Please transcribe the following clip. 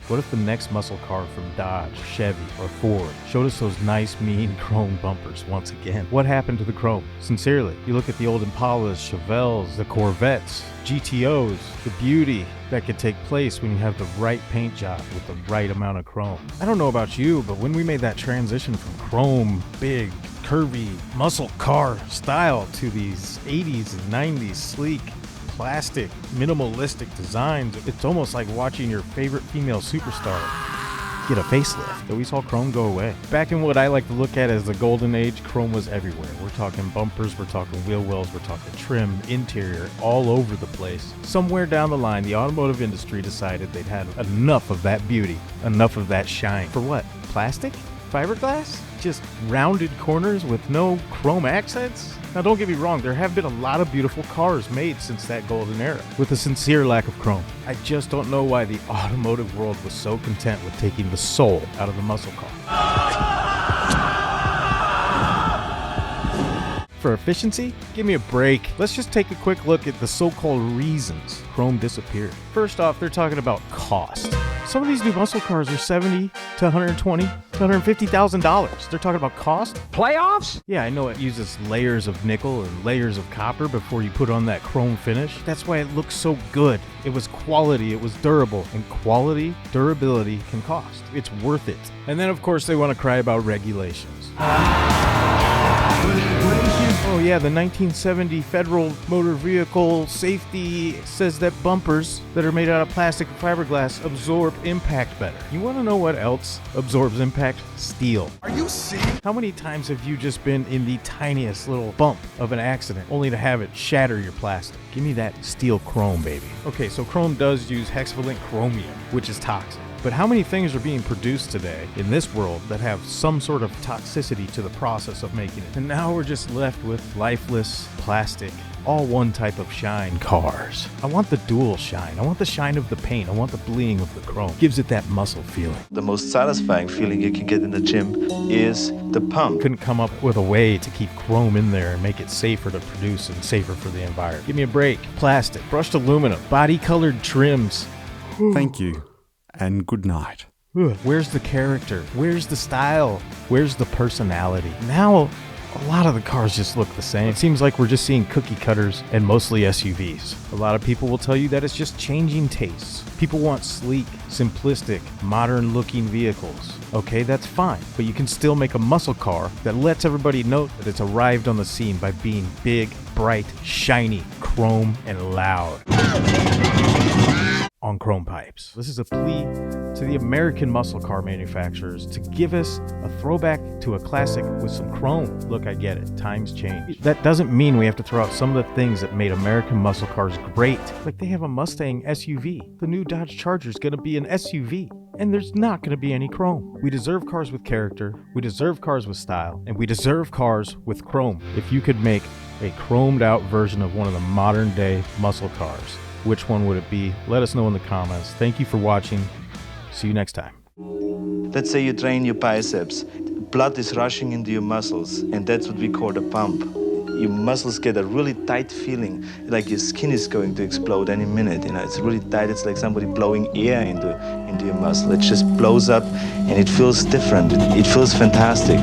What if the next muscle car from Dodge, Chevy, or Ford showed us those nice, mean chrome bumpers once again? What happened to the chrome? Sincerely, you look at the old Impalas, Chevelles, the Corvettes, GTOs, the beauty that could take place when you have the right paint job with the right amount of chrome. I don't know about you, but when we made that transition from chrome, big, curvy, muscle car style to these 80s and 90s sleek, plastic, minimalistic designs, it's almost like watching your favorite female superstar get a facelift. So we saw chrome go away. Back in what I like to look at as the golden age, chrome was everywhere. We're talking bumpers, we're talking wheel wells, we're talking trim, interior, all over the place. Somewhere down the line, the automotive industry decided they'd had enough of that beauty, enough of that shine. For what? Plastic? Fiberglass? Just rounded corners with no chrome accents? Now don't get me wrong, there have been a lot of beautiful cars made since that golden era, with a sincere lack of chrome. I just don't know why the automotive world was so content with taking the soul out of the muscle car. For efficiency? Give me a break. Let's just take a quick look at the so-called reasons chrome disappeared. First off, they're talking about cost. Some of these new muscle cars are $70 to $120 to $150,000. They're talking about cost? Playoffs? Yeah, I know it uses layers of nickel and layers of copper before you put on that chrome finish. That's why it looks so good. It was quality, it was durable, and quality, durability can cost. It's worth it. And then, of course, they want to cry about regulations. Oh yeah, the 1970 Federal Motor Vehicle Safety says that bumpers that are made out of plastic and fiberglass absorb impact better. You want to know what else absorbs impact? Steel. Are you serious? How many times have you just been in the tiniest little bump of an accident only to have it shatter your plastic? Give me that steel chrome, baby. Okay, so chrome does use hexavalent chromium, which is toxic. But how many things are being produced today in this world that have some sort of toxicity to the process of making it? And now we're just left with lifeless plastic, all one type of shine cars. I want the dual shine. I want the shine of the paint. I want the bling of the chrome. Gives it that muscle feeling. The most satisfying feeling you can get in the gym is the pump. Couldn't come up with a way to keep chrome in there and make it safer to produce and safer for the environment. Give me a break. Plastic, brushed aluminum, body-colored trims. Thank you, and good night. Where's the character? Where's the style? Where's the personality? Now, a lot of the cars just look the same. It seems like we're just seeing cookie cutters and mostly SUVs. A lot of people will tell you that it's just changing tastes. People want sleek, simplistic, modern-looking vehicles. Okay, that's fine, but you can still make a muscle car that lets everybody know that it's arrived on the scene by being big, bright, shiny, chrome, and loud. On chrome pipes. This is a plea to the American muscle car manufacturers to give us a throwback to a classic with some chrome. Look, I get it. Times change. That doesn't mean we have to throw out some of the things that made American muscle cars great. Like they have a Mustang SUV. The new Dodge Charger is going to be an SUV. And there's not going to be any chrome. We deserve cars with character. We deserve cars with style. And we deserve cars with chrome. If you could make a chromed out version of one of the modern day muscle cars, which one would it be? Let us know in the comments. Thank you for watching. See you next time. Let's say you train your biceps. Blood is rushing into your muscles, and that's what we call the pump. Your muscles get a really tight feeling, like your skin is going to explode any minute. You know, it's really tight. It's like somebody blowing air into your muscle. It just blows up, and it feels different. It feels fantastic.